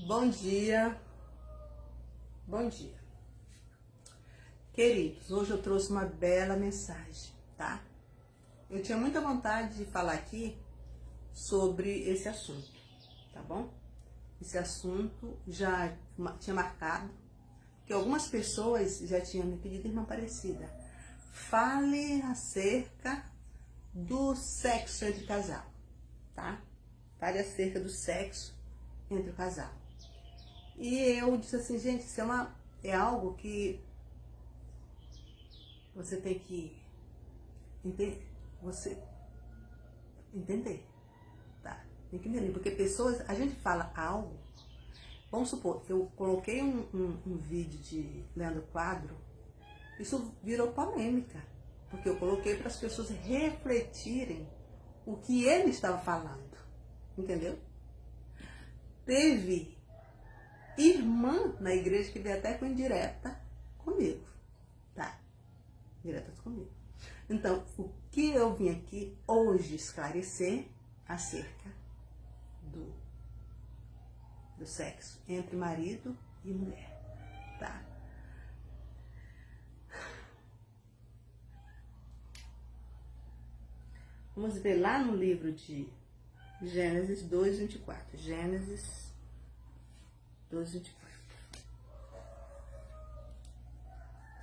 Bom dia, bom dia. Queridos, hoje eu trouxe uma bela mensagem, tá? Eu tinha muita vontade de falar aqui sobre esse assunto, tá bom? Esse assunto já tinha marcado, que algumas pessoas já tinham me pedido, irmã Aparecida, fale acerca do sexo entre casal, tá? Fale acerca do sexo entre o casal. E eu disse assim, gente, isso é algo que você tem que entender, tá? Tem que entender, porque pessoas, a gente fala algo, vamos supor, eu coloquei um vídeo de Leandro Quadro, isso virou polêmica, porque eu coloquei para as pessoas refletirem o que ele estava falando, entendeu? Teve irmã na igreja que veio até com indireta comigo, tá? Diretas comigo. Então, o que eu vim aqui hoje esclarecer acerca do sexo entre marido e mulher, tá? Vamos ver lá no livro de Gênesis 2:24. Gênesis 2:24.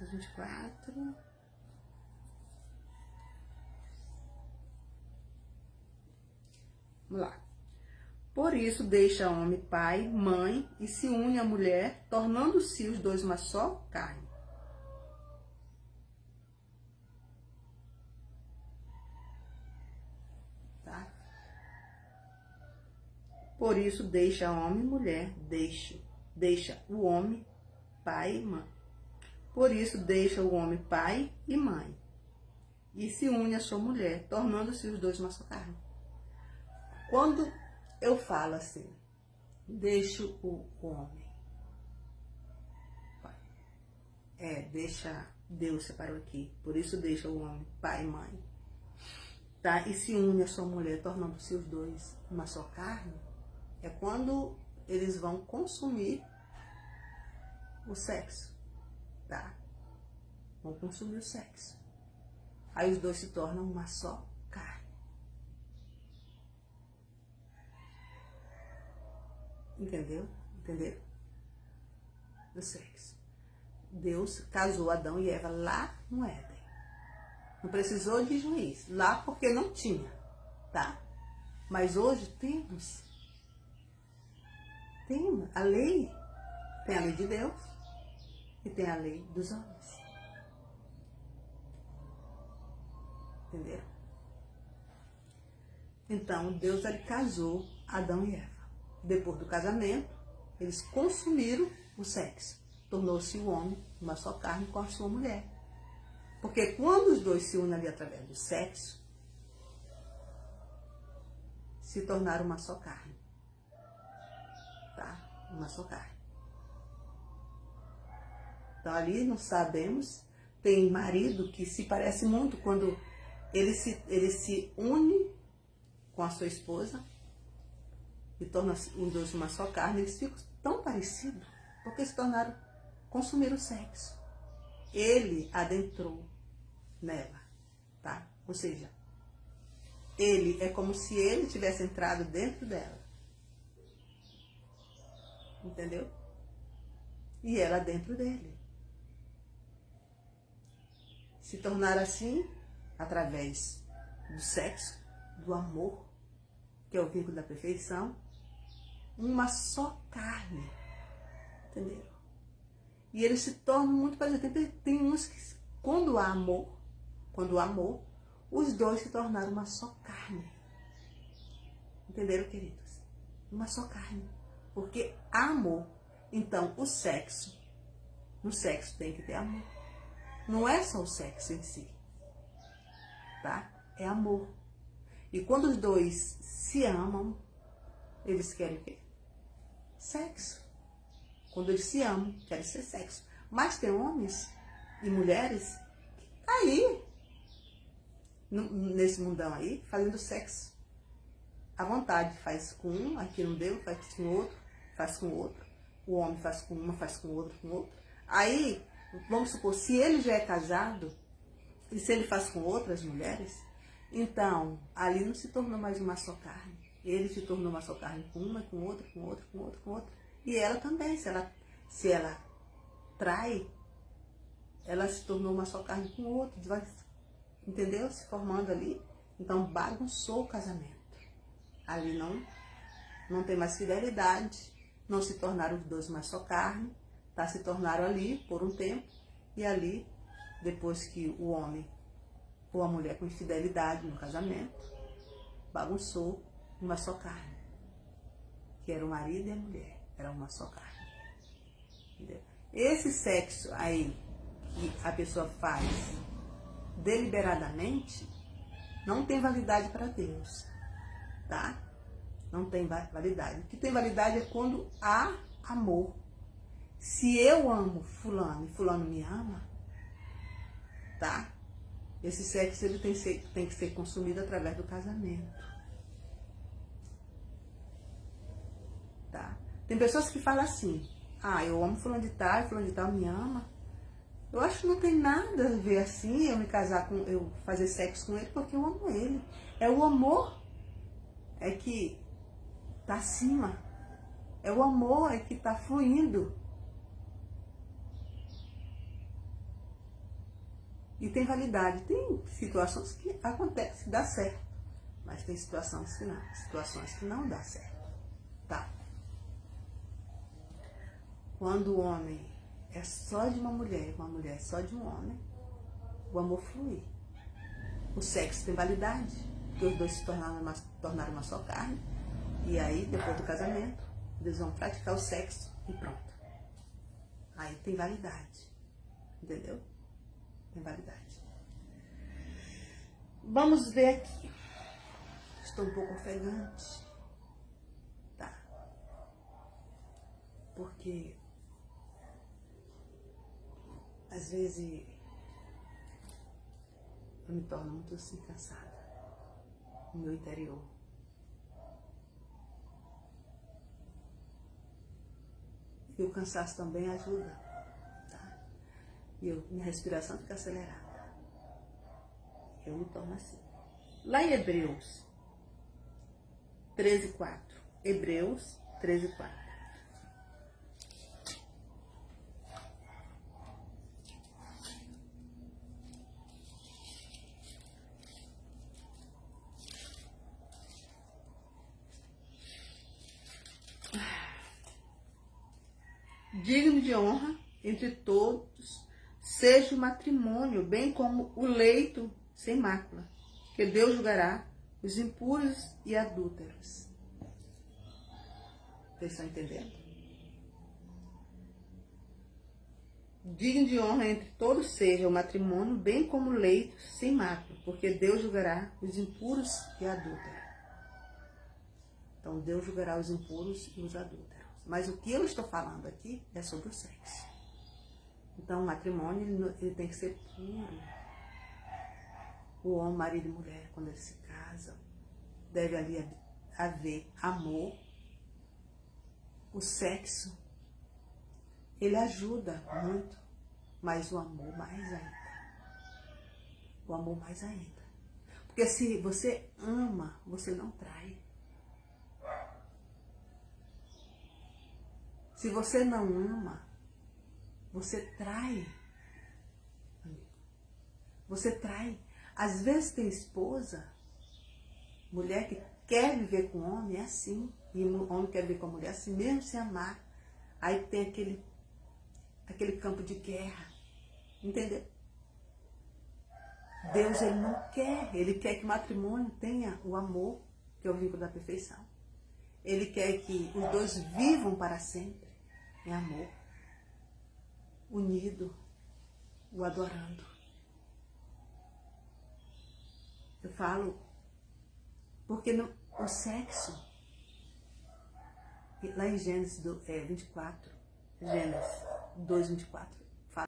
2:24. Vamos lá. Por isso deixa homem pai, mãe e se une à mulher, tornando-se os dois uma só carne. Tá? Por isso deixa homem e mulher, deixa o homem pai e mãe. Por isso deixa o homem pai e mãe e se une à sua mulher, tornando-se os dois uma só carne. Quando eu falo assim, deixo o homem, deixa, Deus separou aqui, por isso deixa o homem pai e mãe, tá? E se une à sua mulher, tornando-se os dois uma só carne, é quando eles vão consumir o sexo, tá? Vão consumir o sexo. Aí os dois se tornam uma só carne. Entendeu? Entenderam? Do sexo. Deus casou Adão e Eva lá no Éden. Não precisou de juiz. Lá porque não tinha, tá? Mas hoje temos. Tem a lei. Tem a lei de Deus e tem a lei dos homens. Entenderam? Então, Deus ele casou Adão e Eva. Depois do casamento, eles consumiram o sexo. Tornou-se o homem uma só carne com a sua mulher. Porque quando os dois se unem ali através do sexo, se tornaram uma só carne. Tá? Uma só carne. Então ali nós sabemos, tem marido que se parece muito quando ele se une com a sua esposa e torna os dois uma só carne, eles ficam tão parecidos, porque se tornaram, consumiram o sexo. Ele adentrou nela, tá? Ou seja, ele é como se ele tivesse entrado dentro dela. Entendeu? E ela dentro dele. Se tornar assim, através do sexo, do amor, que é o vínculo da perfeição, uma só carne, entendeu? E eles se tornam muito parecidos. Tem uns que, quando há amor, os dois se tornaram uma só carne. Entenderam, queridos? Uma só carne. Porque há amor. Então, no sexo tem que ter amor. Não é só o sexo em si, tá? É amor. E quando os dois se amam, eles querem o quê? Sexo. Quando eles se amam, querem ser sexo. Mas tem homens e mulheres que tá aí, nesse mundão aí, fazendo sexo à vontade. Faz com um, aqui não deu, faz com o outro. faz com outro, o homem faz com uma, faz com outra, com outra. Aí, vamos supor, se ele já é casado, e se ele faz com outras mulheres, então, ali não se tornou mais uma só carne. Ele se tornou uma só carne com uma, com outra, com outra, com outra, com outra. E ela também, se ela trai, ela se tornou uma só carne com outra, entendeu? Se formando ali. Então, bagunçou o casamento. Ali não tem mais fidelidade, não se tornaram os dois mais só carne, tá? Se tornaram ali por um tempo, e ali, depois que o homem ou a mulher com infidelidade no casamento, bagunçou uma só carne, que era o marido e a mulher, era uma só carne. Entendeu? Esse sexo aí que a pessoa faz deliberadamente não tem validade para Deus, tá? Não tem validade. O que tem validade é quando há amor. Se eu amo fulano e fulano me ama, tá? Esse sexo ele tem que ser consumido através do casamento. Tá? Tem pessoas que falam assim, eu amo fulano de tal me ama. Eu acho que não tem nada a ver assim, eu me casar com, eu fazer sexo com ele, porque eu amo ele. É o amor que tá acima. É o amor que tá fluindo. E tem validade. Tem situações que acontece, dá certo. Mas tem situações que não dá certo. Tá? Quando o homem é só de uma mulher é só de um homem, o amor flui. O sexo tem validade, porque os dois se tornaram uma só carne. E aí, depois do casamento, eles vão praticar o sexo e pronto. Aí tem validade. Entendeu? Tem validade. Vamos ver aqui. Estou um pouco ofegante. Tá. Porque às vezes eu me torno muito assim cansada no meu interior. E o cansaço também ajuda, tá? E minha respiração fica acelerada. Eu me torno assim. Lá em Hebreus 13:4. Hebreus 13:4. Digno de honra entre todos seja o matrimônio, bem como o leito sem mácula, que Deus julgará os impuros e adúlteros. Vocês estão entendendo? Digno de honra entre todos seja o matrimônio, bem como o leito sem mácula, porque Deus julgará os impuros e adúlteros. Então Deus julgará os impuros e os adúlteros. Mas o que eu estou falando aqui é sobre o sexo. Então, o matrimônio ele tem que ser puro. O homem, marido e mulher, quando eles se casam, deve ali haver amor. O sexo, ele ajuda muito, mas o amor mais ainda. O amor mais ainda. Porque se você ama, você não trai. Se você não ama, você trai. Você trai. Às vezes tem esposa, mulher que quer viver com homem, é assim. E o homem quer viver com a mulher assim, mesmo sem amar. Aí tem aquele campo de guerra. Entendeu? Deus, ele não quer. Ele quer que o matrimônio tenha o amor, que é o vínculo da perfeição. Ele quer que os dois vivam para sempre em amor, unido, o adorando. Eu falo porque o sexo, lá em Gênesis 24, Gênesis 2:24,